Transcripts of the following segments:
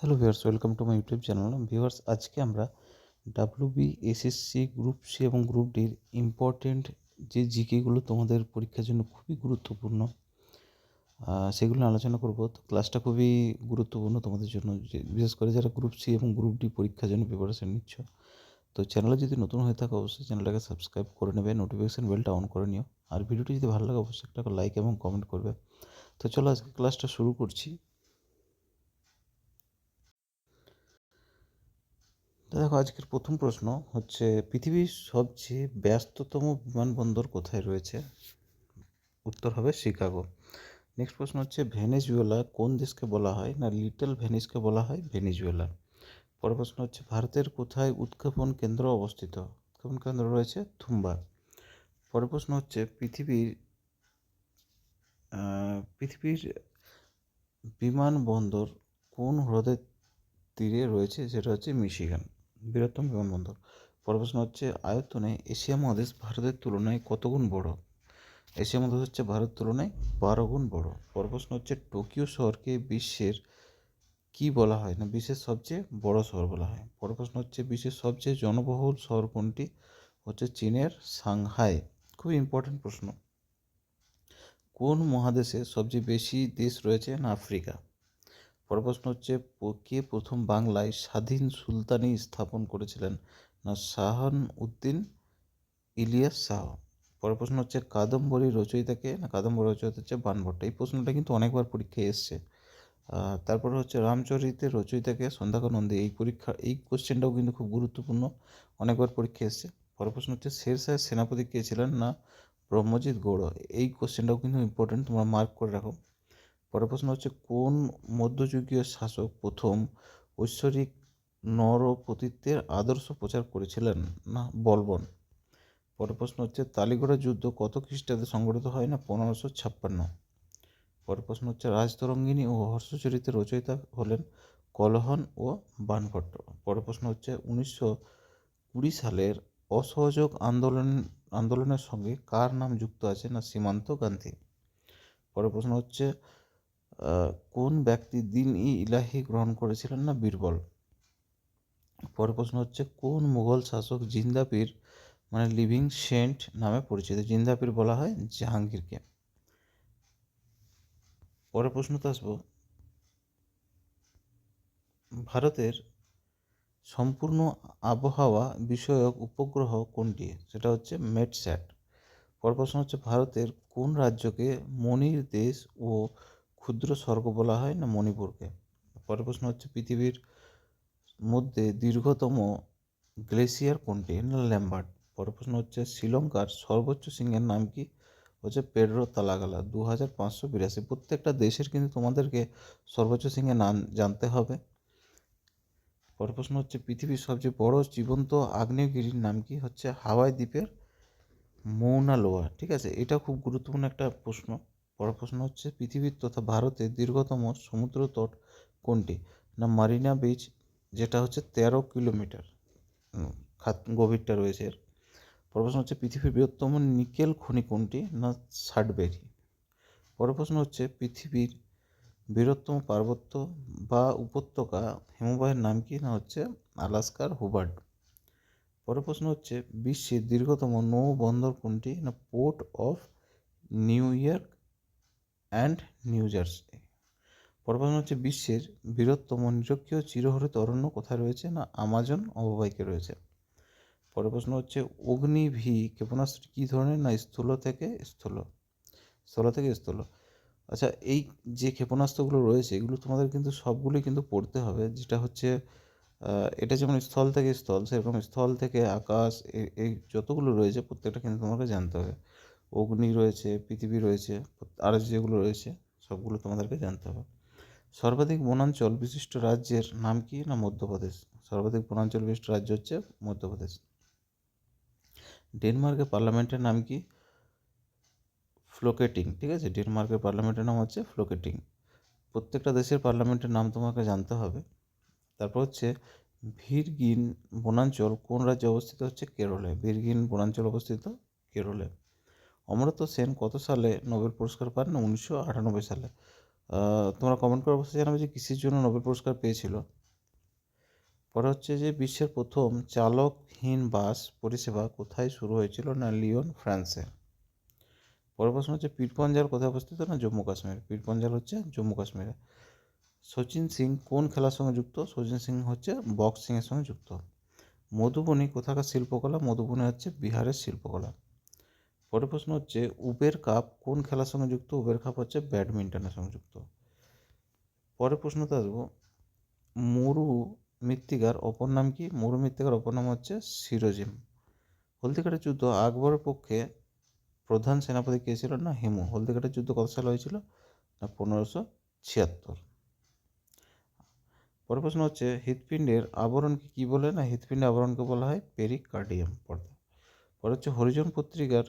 Hello viewers, welcome to my YouTube channel. Viewers, আজকে আমরা WBSSC group C এবং group ডির ইম্পর্টেন্ট যে জিকেগুলো তোমাদের পরীক্ষার জন্য খুবই গুরুত্বপূর্ণ সেগুলো নিয়ে আলোচনা করব। তো ক্লাসটা খুবই গুরুত্বপূর্ণ তোমাদের জন্য, বিশেষ করে যারা গ্রুপ সি এবং গ্রুপ ডি পরীক্ষার জন্য প্রিপারেশন নিচ্ছ। তো চ্যানেলে যদি নতুন হয়ে থাকো অবশ্যই চ্যানেলটাকে সাবস্ক্রাইব করে নেবে, নোটিফিকেশান বেলটা অন করে নিও। আর ভিডিওটি যদি ভালো লাগে অবশ্যই একটা লাইক এবং কমেন্ট করবে। তো চলো আজকে ক্লাসটা শুরু করছি। দেখো, আজকের প্রথম প্রশ্ন হচ্ছে, পৃথিবীর সবচেয়ে ব্যস্ততম বিমানবন্দর কোথায় রয়েছে? উত্তর হবে শিকাগো। নেক্সট প্রশ্ন হচ্ছে, ভেনেজুয়েলা কোন দেশকে বলা হয়? না লিটল ভেনিসকে বলা হয় ভেনেজুয়েলা। পরের প্রশ্ন হচ্ছে, ভারতের কোথায় উৎক্ষেপণ কেন্দ্র অবস্থিত? উৎক্ষেপণ কেন্দ্র রয়েছে থুম্বা। পরের প্রশ্ন হচ্ছে, পৃথিবীর বিমানবন্দর কোন হ্রদের তীরে রয়েছে? সেটা হচ্ছে মিশিগান, বৃহত্তম বিমানবন্দর। পরের প্রশ্ন হচ্ছে, আয়তনে এশিয়া মহাদেশ ভারতের তুলনায় কত গুণ বড়? এশিয়া মহাদেশ হচ্ছে ভারতের তুলনায় 12 গুণ বড়। পরের প্রশ্ন হচ্ছে, টোকিও শহরকে বিশ্বের কি বলা হয়? না বিশ্বের সবচেয়ে বড় শহর বলা হয়। পরের প্রশ্ন হচ্ছে, বিশ্বের সবচেয়ে জনবহুল শহর কোনটি? হচ্ছে চীনের সাংহাই। খুবই ইম্পর্টেন্ট প্রশ্ন। কোন মহাদেশে সবচেয়ে বেশি দেশ রয়েছে? না আফ্রিকা। পরের প্রশ্ন হচ্ছে, কে প্রথম বাংলায় স্বাধীন সুলতানি স্থাপন করেছিলেন? না শাহান উদ্দিন ইলিয়াস শাহ। পরের প্রশ্ন হচ্ছে, কাদম্বরী রচয়িতাকে? না কাদম্বরী রচয়িতা হচ্ছে বাণভট্ট। এই প্রশ্নটা কিন্তু অনেকবার পরীক্ষায় এসছে। তারপরে হচ্ছে, রামচরিতের রচয়িতাকে? সন্ধ্যাকর নন্দী। এই কোশ্চেনটাও কিন্তু খুব গুরুত্বপূর্ণ, অনেকবার পরীক্ষায় এসছে। পরের প্রশ্ন হচ্ছে, শেরশাহের সেনাপতি কে ছিলেন? না ব্রহ্মজিৎ গৌড়। এই কোশ্চেনটাও কিন্তু ইম্পর্টেন্ট, তোমরা মার্ক করে রাখো। পরের প্রশ্ন হচ্ছে, কোন মধ্যযুগীয় শাসক প্রথম ঐশ্বরিক নরপতিত্বের আদর্শ প্রচার করেছিলেন? না বলবন। পরের প্রশ্ন হচ্ছে, তালিগড়ের যুদ্ধ কত খ্রিস্টাব্দে সংঘটিত হয়? না 1556। পরের প্রশ্ন হচ্ছে, রাজতরঙ্গিনী ও হর্ষচরিতের রচয়িতা হলেন কলহন ও বাণভট্ট। পরের প্রশ্ন হচ্ছে, 1920 সালের অসহযোগ আন্দোলনের সঙ্গে কার নাম যুক্ত আছে? না সীমান্ত গান্ধী। পরের প্রশ্ন হচ্ছে, কোন ব্যক্তি দিন-ই ইলাহি গ্রহণ করেছিলেন? না বীরবল। পরের প্রশ্ন হচ্ছে, কোন মুঘল শাসক জিন্দা পীর মানে লিভিং সেন্ট নামে পরিচিত? জিন্দা পীর বলা হয় জাহাঙ্গীরকে। পরের প্রশ্নতে আসবো, ভারতের সম্পূর্ণ আবহাওয়া বিষয়ক উপগ্রহ কোনটি? সেটা হচ্ছে মেটস্যাট। পরের প্রশ্ন হচ্ছে, ভারতের কোন রাজ্যকে মণির দেশ ও ক্ষুদ্র স্বর্গ বলা হয়? না মণিপুরকে। পরের প্রশ্ন হচ্ছে, পৃথিবীর মধ্যে দীর্ঘতম গ্লেসিয়ার কোনটি? না ল্যাম্বার্ট। পরের প্রশ্ন হচ্ছে, শ্রীলঙ্কার সর্বোচ্চ সিংহের নাম কি? হচ্ছে পেড্রো তালাগালা, 2582। প্রত্যেকটা দেশের কিন্তু তোমাদেরকে সর্বোচ্চ সিংহের নাম জানতে হবে। পরের প্রশ্ন হচ্ছে, পৃথিবীর সবচেয়ে বড় জীবন্ত আগ্নেয়গিরির নাম কি? হচ্ছে হাওয়াই দ্বীপের মৌনা লোয়া। ঠিক আছে, এটা খুব গুরুত্বপূর্ণ একটা প্রশ্ন। পরের প্রশ্ন হচ্ছে, পৃথিবীর তথা ভারতের দীর্ঘতম সমুদ্র তট কোনটি? না মারিনা বিচ, যেটা হচ্ছে 13 কিলোমিটার গভীরটা রয়েছে এর। পরের প্রশ্ন হচ্ছে, পৃথিবীর বৃহত্তম নিকেল খনি কোনটি? না সাডবেরি। পরের প্রশ্ন হচ্ছে, পৃথিবীর বৃহত্তম পার্বত্য বা উপত্যকা হিমবাহের নাম কি? না হচ্ছে আলাস্কার হুবার্ড। পরের প্রশ্ন হচ্ছে, বিশ্বের দীর্ঘতম নৌ বন্দর কোনটি? না port of new York and new jersey. পরের প্রশ্ন হচ্ছে, বিশ্বের বৃহত্তম নিরক্ষীয় চিরহরিত অরণ্য কোথায় রয়েছে? না আমাজন অববাহিকায় রয়েছে। পরের প্রশ্ন হচ্ছে, অগ্নি ভি ক্ষেপণাস্ত্রটি কী ধরনের? না স্থূল থেকে স্থল। আচ্ছা, এই যে ক্ষেপণাস্ত্রগুলো রয়েছে এগুলো তোমাদের কিন্তু সবগুলোই কিন্তু পড়তে হবে। যেটা হচ্ছে, এটা যেমন স্থল থেকে স্থল, সেরকম স্থল থেকে আকাশ, এই যতগুলো রয়েছে প্রত্যেকটা কিন্তু তোমাকে জানতে হবে। অগ্নি রয়েছে, পৃথিবী রয়েছে, আর যেগুলো রয়েছে সবগুলো তোমাদেরকে জানতে হবে। সর্বাধিক বনাঞ্চল বিশিষ্ট রাজ্যের নাম কি? না মধ্যপ্রদেশ। সর্বাধিক বনাঞ্চল বিশিষ্ট রাজ্য হচ্ছে মধ্যপ্রদেশ। ডেনমার্কের পার্লামেন্টের নাম কি? ফ্লোকেটিং। ঠিক আছে, ডেনমার্কের পার্লামেন্টের নাম হচ্ছে ফ্লোকেটিং। প্রত্যেকটা দেশের পার্লামেন্টের নাম তোমাকে জানতে হবে। তারপর হচ্ছে, ভিরগিন বনাঞ্চল কোন রাজ্যে অবস্থিত? হচ্ছে কেরলে। ভিরগিন বনাঞ্চল অবস্থিত কেরলে। অমর্ত্য সেন কত সালে নোবেল পুরস্কার পান? না 1998 সালে। তোমরা কমেন্ট করে অবশ্যই জানাবে যে কিসের জন্য নোবেল পুরস্কার পেয়েছিল। পরে হচ্ছে যে বিশ্বের প্রথম চালকহীন বাস পরিষেবা কোথায় শুরু হয়েছিল? না লিওন, ফ্রান্সে। পরের প্রশ্ন হচ্ছে পীরপঞ্জাল কোথায় অবস্থিত? না জম্মু কাশ্মীর। পীরপঞ্জাল হচ্ছে জম্মু কাশ্মীরে। সচিন সিং কোন খেলার সঙ্গে যুক্ত? সচিন সিং হচ্ছে বক্সিংয়ের সঙ্গে যুক্ত। মধুবনী কোথাকার শিল্পকলা? মধুবনী হচ্ছে বিহারের শিল্পকলা। পরের প্রশ্ন হচ্ছে উবের কাপ কোন খেলার সঙ্গে যুক্ত? উবের কাপ হচ্ছে ব্যাডমিন্টনের সঙ্গে যুক্ত। পরের প্রশ্নতে আসবো, মরু মৃত্তিকার অপর নাম কি? মরু মৃত্তিকার অপর নাম হচ্ছে সিরোজিম। হলদিঘাটের যুদ্ধ আকবরের পক্ষে প্রধান সেনাপতি কে ছিল? না হিমু। হলদিঘাটের যুদ্ধ কত সালে হয়েছিল? না 1576। পরের প্রশ্ন হচ্ছে হৃৎপিণ্ডের আবরণকে কি বলে? না হৃৎপিণ্ডের আবরণকে বলা হয় পেরিকার্ডিয়াম পর্দা। পরে হচ্ছে হরিজন পত্রিকার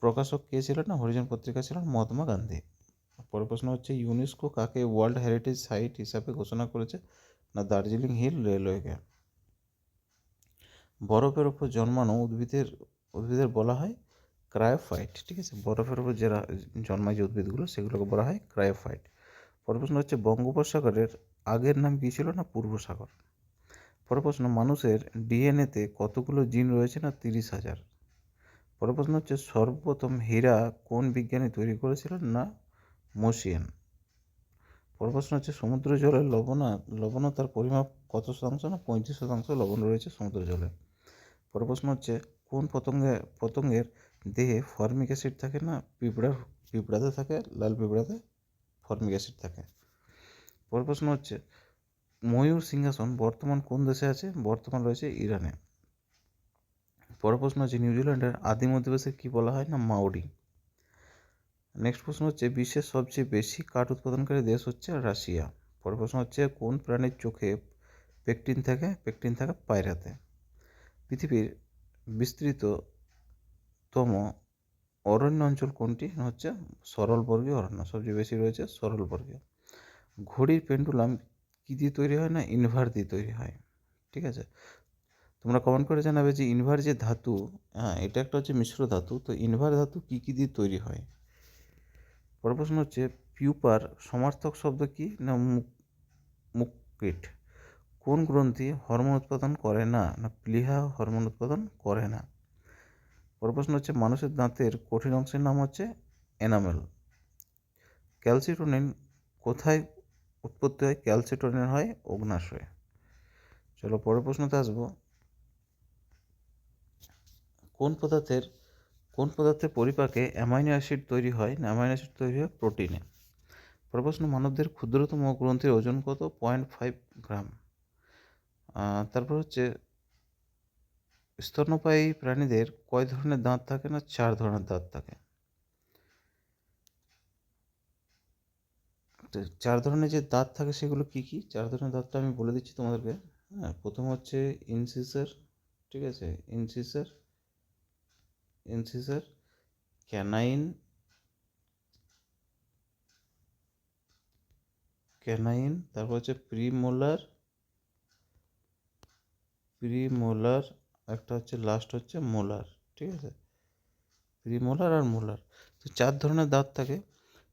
প্রকাশক কে ছিলেন? না হরিজন পত্রিকা ছিলেন মহাত্মা গান্ধী। পরের প্রশ্ন হচ্ছে ইউনেস্কো কাকে ওয়ার্ল্ড হেরিটেজ সাইট হিসাবে ঘোষণা করেছে? না দার্জিলিং হিল রেলওয়েকে। বরফের ওপর জন্মানো উদ্ভিদের বলা হয় ক্রায়োফাইট। ঠিক আছে, বরফের ওপর যারা জন্মায় যে উদ্ভিদগুলো সেগুলোকে বলা হয় ক্রায়োফাইট। পরের প্রশ্ন হচ্ছে বঙ্গোপসাগরের আগের নাম কী ছিল? না পূর্ব সাগর। পরের প্রশ্ন মানুষের ডিএনএতে কতগুলো জিন রয়েছে? না 30,000। পরের প্রশ্ন হচ্ছে সর্বপ্রথম হীরা কোন বিজ্ঞানী তৈরি করেছিলেন? না মোশিয়ান। পরের প্রশ্ন হচ্ছে সমুদ্র জলের লবণতার পরিমাপ কত শতাংশ? না 35% লবণ রয়েছে সমুদ্র জলে। পরের প্রশ্ন হচ্ছে কোন পতঙ্গের দেহে ফর্মিক অ্যাসিড থাকে? না পিঁপড়াতে থাকে, লাল পিঁপড়াতে ফর্মিক অ্যাসিড থাকে। পরের প্রশ্ন হচ্ছে ময়ূর সিংহাসন বর্তমান কোন দেশে আছে? বর্তমান রয়েছে ইরানে। পরের প্রশ্ন হচ্ছে নিউজিল্যান্ডের আদিম অধিবাসী কি বলা হয়? না মাওরি। নেক্সট প্রশ্ন হচ্ছে বিশ্বের সবচেয়ে বেশি কাঠ উৎপাদনকারী দেশ হচ্ছে রাশিয়া। পরের প্রশ্ন হচ্ছে কোন প্রাণীর চোখে পেকটিন থাকে? পেকটিন থাকে পায়রাতে। পৃথিবীর বিস্তৃততম অরণ্য অঞ্চল কোনটি? হচ্ছে সরলবর্গীয় অরণ্য, সবচেয়ে বেশি রয়েছে সরলবর্গীয়। ঘড়ির পেন্ডুলাম কী দিয়ে তৈরি হয়? না ইনভার দিয়ে তৈরি হয়। ঠিক আছে, তোমরা কমেন্ট করে জানাবে যে ইনভার যে ধাতু, হ্যাঁ এটা একটা হচ্ছে মিশ্র ধাতু, তো ইনভার ধাতু কী কী দিয়ে তৈরি হয়? পরের প্রশ্ন হচ্ছে পিউপার সমার্থক শব্দ কি? না মুক্কিট। কোন গ্রন্থি হরমোন উৎপাদন করে না? না প্লীহা হরমোন উৎপাদন করে না। পরের প্রশ্ন হচ্ছে মানুষের দাঁতের কঠিন অংশের নাম হচ্ছে এনামেল। ক্যালসিটোনিন কোথায় উৎপত্তি হয়? ক্যালসিটোনিন হয় অগ্ন্যাশয়ে। চলো পরের প্রশ্নতে আসবো, কোন পদার্থের পরিপাকে অ্যামাইনো অ্যাসিড তৈরি হয়? না অ্যামাইনো অ্যাসিড তৈরি হয় প্রোটিনে। পরের প্রশ্ন মানবদের ক্ষুদ্রতম গ্রন্থির ওজন কত? 0.5 গ্রাম। তারপর হচ্ছে স্তন্যপায়ী প্রাণীদের কয় ধরনের দাঁত থাকে? না 4 ধরনের দাঁত থাকে। 4 ধরনের যে দাঁত থাকে সেগুলো কি কি? 4 ধরনের দাঁতটা আমি বলে দিচ্ছি তোমাদেরকে। হ্যাঁ, প্রথম হচ্ছে ইনসিসার। ঠিক আছে, ইনসিসার ক্যানাইন, তারপর হচ্ছে প্রিমোলার, একটা হচ্ছে লাস্ট হচ্ছে মোলার। ঠিক আছে, প্রিমোলার আর মোলার। তো 4 ধরনের দাঁত থাকে,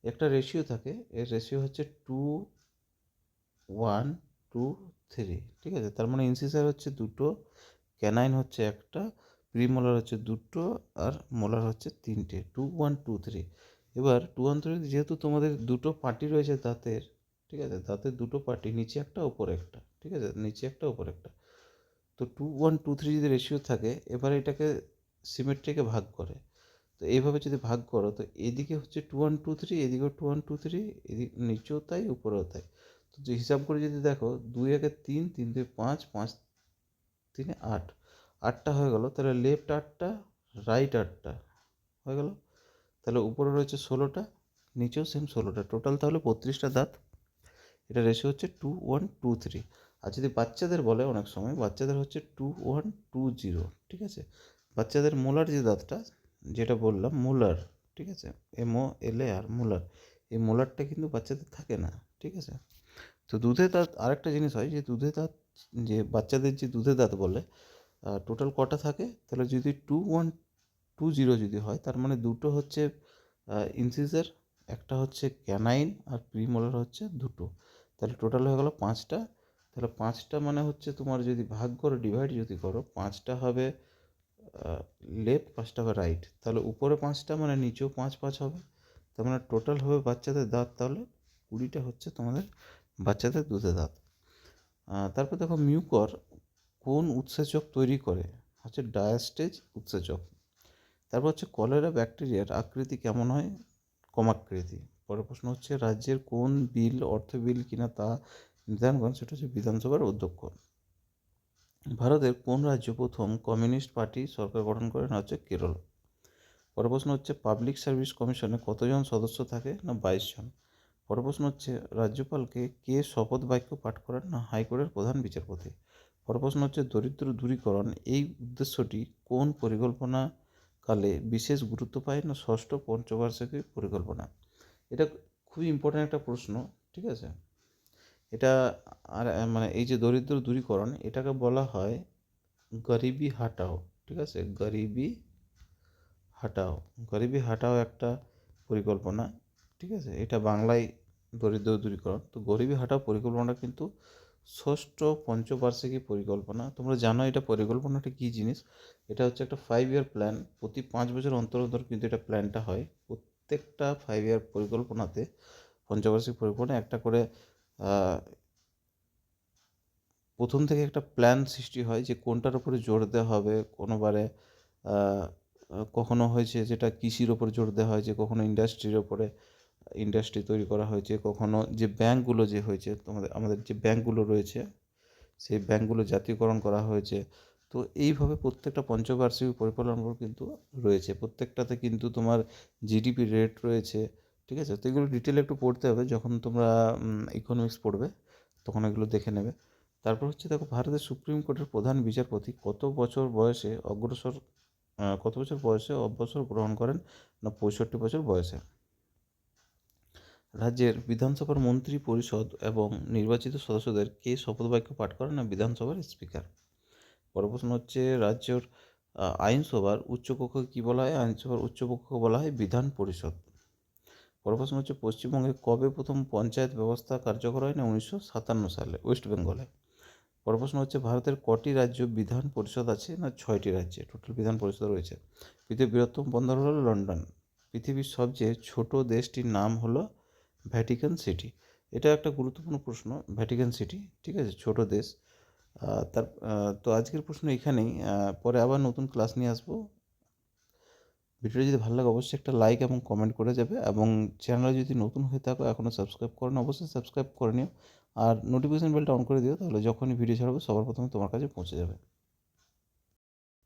একটা রেশিও থাকে, এর রেশিও হচ্ছে 2:1:3। ঠিক আছে, তার মানে ইনসিসার হচ্ছে 2টো, ক্যানাইন হচ্ছে একটা, প্রিমোলার হচ্ছে 2টো, আর মোলার হচ্ছে 3টে। 2:1:2:3। এবার 2:1:3 যেহেতু তোমাদের 2টো পার্টি রয়েছে দাঁতের, ঠিক আছে, দাঁতের 2টো পার্টি, নিচে একটা ওপরে একটা, ঠিক আছে, নিচে একটা ওপরে একটা। তো 2:1:2:3 যদি রেশিও থাকে, এবার এটাকে সিমেট্রিকে ভাগ করে। তো এইভাবে যদি ভাগ করো তো এদিকে হচ্ছে 2:1:2:3, এদিকেও 2:1:2:3, এদিকে নিচেও তাই উপরেও তাই। তো যে হিসাব করে যদি দেখো 2 × 1 = 3, 3 × 2 = 5, 5 × 3 = 8, 8টা হয়ে গেল। তাহলে লেফট 8টা, রাইট 8টা হয়ে গেল। তাহলে উপরে রয়েছে 16টা, নিচেও সেম 16টা, টোটাল তাহলে 32টা দাঁত। এটা রেশিও হচ্ছে 2:1:2:3। আর যদি বাচ্চাদের বলে, অনেক সময় বাচ্চাদের হচ্ছে 2:1:2:0। ঠিক আছে, বাচ্চাদের মোলার যে দাঁতটা যেটা বললাম মোলার, ঠিক আছে, MOLAR মোলার, এই মোলারটা কিন্তু বাচ্চাদের থাকে না। ঠিক আছে, তো দুধের দাঁত আরেকটা জিনিস হয় যে দুধের দাঁত, যে বাচ্চাদের যে দুধের দাঁত বলে, টোটাল কটা থাকে? তাহলে যদি 2:1:2:0 যদি হয়, তার মানে দুটো হচ্ছে ইনসিজার একটা হচ্ছে ক্যানাইন আর প্রিমোলার হচ্ছে দুটো, তাহলে টোটাল হয়ে গেল 5টা। তাহলে 5টা মানে হচ্ছে তোমার যদি ভাগ করো, ডিভাইড যদি করো, 5টা হবে লেফট, 5টা হবে রাইট, তাহলে উপরে 5টা মানে নিচেও 5 5 হবে, তার মানে টোটাল হবে বাচ্চাদের দাঁত তাহলে 20টা হচ্ছে তোমাদের বাচ্চাদের দুধের দাঁত। তারপর দেখো মিউকর কোন উৎসেচক তৈরি করে, হচ্ছে ডায়াস্টেজ উৎসেচক। তারপর হচ্ছে কলেরা ব্যাকটেরিয়ার আকৃতি কেমন হয়, কমাকৃতি। পরের প্রশ্ন হচ্ছে রাজ্যের কোন বিল অর্থ বিল কিনা তা নির্ধারণ করেন, সেটা হচ্ছে বিধানসভার অধ্যক্ষ। ভারতের কোন রাজ্য প্রথম কমিউনিস্ট পার্টি সরকার গঠন করেন, হচ্ছে কেরল। পরের প্রশ্ন হচ্ছে পাবলিক সার্ভিস কমিশনে কতজন সদস্য থাকে, না 22 জন। পরের প্রশ্ন হচ্ছে রাজ্যপালকে কে শপথ বাক্য পাঠ করেন, না হাইকোর্টের প্রধান বিচারপতি। পরের প্রশ্ন হচ্ছে দরিদ্র দূরীকরণ এই উদ্দেশ্যটি কোন পরিকল্পনা কালে বিশেষ গুরুত্ব পায়, না ষষ্ঠ পঞ্চবার্ষিকী পরিকল্পনা। এটা খুবই ইম্পর্ট্যান্ট একটা প্রশ্ন, ঠিক আছে। এটা আর মানে এই যে দরিদ্র দূরীকরণ এটাকে বলা হয় গরিবি হাটাও, ঠিক আছে, গরিবি হাটাও একটা পরিকল্পনা, ঠিক আছে। এটা বাংলায় দরিদ্র দূরীকরণ। তো গরিবি হাটাও পরিকল্পনাটা কিন্তু ষষ্ঠ পঞ্চবার্ষিকী পরিকল্পনা। তোমরা জানো এটা পরিকল্পনাটা কী জিনিস। এটা হচ্ছে একটা 5 ইয়ার প্ল্যান, প্রতি 5 বছর অন্তর অন্তর কিন্তু এটা প্ল্যানটা হয়। প্রত্যেকটা 5 ইয়ার পরিকল্পনাতে, পঞ্চবার্ষিক পরিকল্পনা একটা করে প্রথম থেকে একটা প্ল্যান সৃষ্টি হয় যে কোনটার উপরে জোর দেওয়া হবে। কোনোবারে কখনো হয়েছে যেটা কৃষির ওপর জোর দেওয়া হয়েছে, কখনো ইন্ডাস্ট্রির ওপরে ইন্ডাস্ট্রি তৈরি করা হয়েছে, কখনো যে ব্যাঙ্কগুলো যে হয়েছে আমাদের যে ব্যাঙ্কগুলো রয়েছে সেই ব্যাঙ্কগুলো জাতীয়করণ করা হয়েছে। তো এইভাবে প্রত্যেকটা পঞ্চবার্ষিক পরিকল্পনা কিন্তু রয়েছে, প্রত্যেকটাতে কিন্তু তোমার জিডিপি রেট রয়েছে, ঠিক আছে। তো এগুলো ডিটেলে একটু পড়তে হবে, যখন তোমরা ইকোনমিক্স পড়বে তখন এগুলো দেখে নেবে। তারপর হচ্ছে দেখো ভারতের সুপ্রিম কোর্টের প্রধান বিচারপতি কত বছর বয়সে অবসর গ্রহণ করেন, না 65 বছর বয়সে। রাজ্যের বিধানসভার মন্ত্রী পরিষদ এবং নির্বাচিত সদস্যদের কে শপথ বাক্য পাঠ করেন, না বিধানসভার স্পিকার। পরের প্রশ্ন হচ্ছে রাজ্যের আইনসভার উচ্চকক্ষকে কী বলা হয়, আইনসভার উচ্চকক্ষকে বলা হয় বিধান পরিষদ। পরের প্রশ্ন হচ্ছে পশ্চিমবঙ্গে কবে প্রথম পঞ্চায়েত ব্যবস্থা কার্যকর হয়, না 1957 সালে ওয়েস্ট বেঙ্গলে। পরের প্রশ্ন হচ্ছে ভারতের কটি রাজ্য বিধান পরিষদ আছে, না 6টি রাজ্যে টোটাল বিধান পরিষদ রয়েছে। পৃথিবীর বৃহত্তম বন্দর হলো লন্ডন। পৃথিবীর সবচেয়ে ছোট দেশটির নাম হলো ভ্যাটিকান সিটি। এটা একটা গুরুত্বপূর্ণ প্রশ্ন, ভ্যাটিকান সিটি, ঠিক আছে, ছোট দেশ। তো আজকের প্রশ্ন এখানেই, পরে আবার নতুন ক্লাস নিয়ে আসবো। ভিডিওটা যদি ভালো লাগে অবশ্যই একটা লাইক এবং কমেন্ট করে যাবে, এবং চ্যানেলে যদি নতুন হয়ে থাকো এখনও সাবস্ক্রাইব করো না, অবশ্যই সাবস্ক্রাইব করে নিও, আর নোটিফিকেশান বেলটা অন করে দিও, তাহলে যখনই ভিডিও ছাড়বো সবার প্রথমে তোমার কাছে পৌঁছে যাবে।